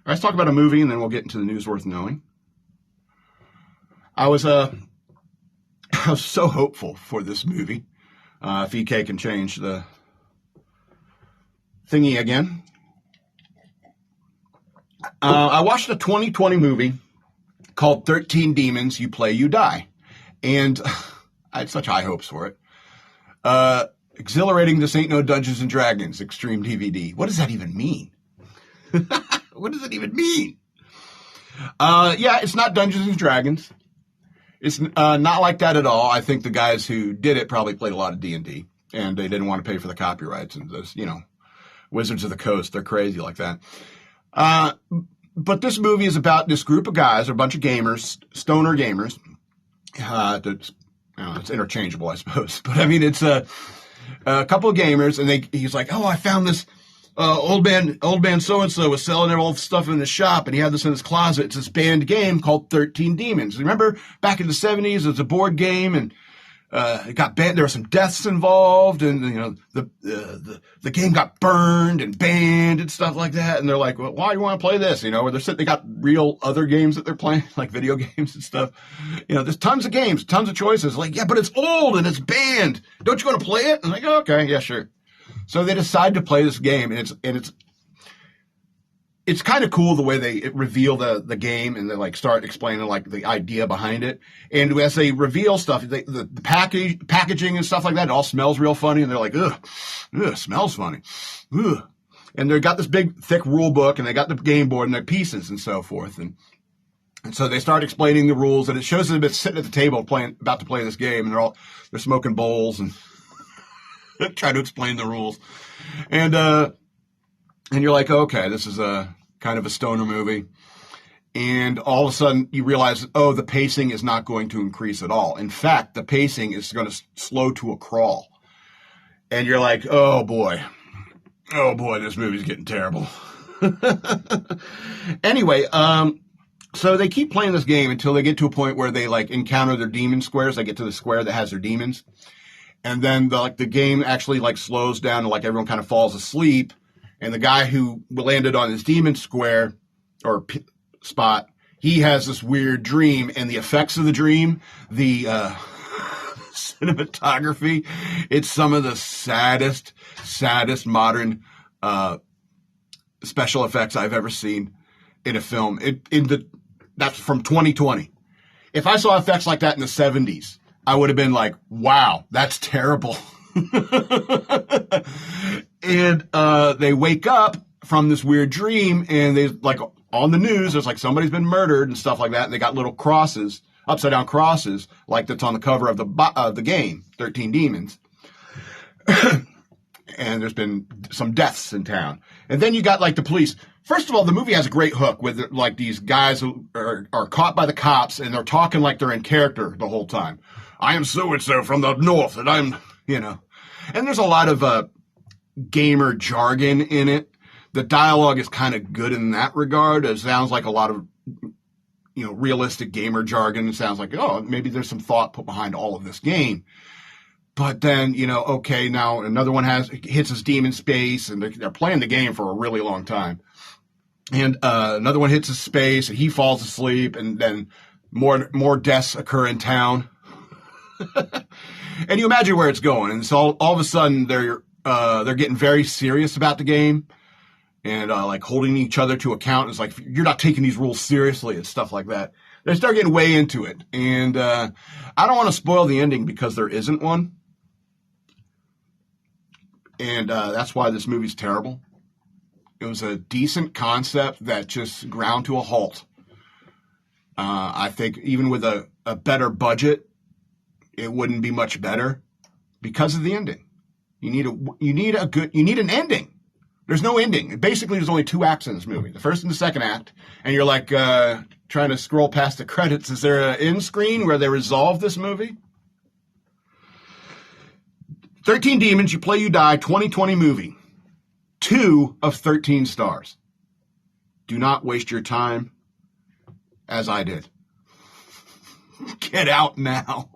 Let's talk about a movie, and then we'll get into the news worth knowing. I was so hopeful for this movie. If EK can change the thingy again. I watched a 2020 movie called 13 Demons, You Play, You Die. And I had such high hopes for it. Exhilarating, This Ain't No Dungeons and Dragons, Extreme DVD. What does that even mean? What does it even mean? Yeah, it's not Dungeons and Dragons. It's not like that at all. I think the guys who did it probably played a lot of D&D, and they didn't want to pay for the copyrights. And those, Wizards of the Coast, they're crazy like that. But this movie is about this group of guys, or a bunch of gamers, stoner gamers. It's interchangeable, I suppose. But I mean, it's a couple of gamers, and he's like, oh, I found this. Old man so-and-so was selling all the stuff in the shop, and he had this in his closet. It's this banned game called 13 Demons. Remember back in the 70s, it was a board game, and it got banned. There were some deaths involved, and the game got burned and banned and stuff like that. And they're like, well, why do you want to play this? Where they got real other games that they're playing, like video games and stuff. There's tons of games, tons of choices. Like, yeah, but it's old and it's banned. Don't you want to play it? I'm like, oh, okay, yeah, sure. So they decide to play this game, and it's kind of cool the way they reveal the game, and they like start explaining like the idea behind it. And as they reveal stuff, the packaging and stuff like that, it all smells real funny, and they're like, ugh, smells funny, ugh. And they got this big thick rule book, and they got the game board and their pieces and so forth, and so they start explaining the rules, and it shows them sitting at the table about to play this game, and they're smoking bowls and try to explain the rules. And you're like, okay, this is a kind of a stoner movie. And all of a sudden you realize, oh, the pacing is not going to increase at all. In fact, the pacing is going to slow to a crawl. And you're like, oh boy, this movie's getting terrible. Anyway, so they keep playing this game until they get to a point where they like encounter their demon squares. They get to the square that has their demons. And then the game actually like slows down and like everyone kind of falls asleep. And the guy who landed on his demon square or spot, he has this weird dream, and the effects of the dream, the cinematography, it's some of the saddest modern special effects I've ever seen in a film. That's from 2020. If I saw effects like that in the 70s, I would have been like, wow, that's terrible. And they wake up from this weird dream, and they like on the news, there's like somebody's been murdered and stuff like that. And they got little crosses, upside down crosses, like that's on the cover of the game, 13 Demons. And there's been some deaths in town. And then you got like the police. First of all, the movie has a great hook with like these guys who are caught by the cops, and they're talking like they're in character the whole time. I am so-and-so from the north, and I'm, And there's a lot of gamer jargon in it. The dialogue is kind of good in that regard. It sounds like a lot of, realistic gamer jargon. It sounds like, oh, maybe there's some thought put behind all of this game. But then, okay, now another one hits his demon space, and they're playing the game for a really long time. And another one hits his space, and he falls asleep, and then more deaths occur in town. And you imagine where it's going, and so all of a sudden they're getting very serious about the game, and like holding each other to account. It's like, you're not taking these rules seriously and stuff like that. They start getting way into it, and I don't want to spoil the ending because there isn't one, and that's why this movie's terrible. It was a decent concept that just ground to a halt. I think even with a better budget, it wouldn't be much better because of the ending. You need an ending. There's no ending. Basically, there's only two acts in this movie, the first and the second act, and you're like trying to scroll past the credits. Is there an end screen where they resolve this movie? 13 Demons, You Play, You Die, 2020 movie. 2 of 13 stars. Do not waste your time as I did. Get out now.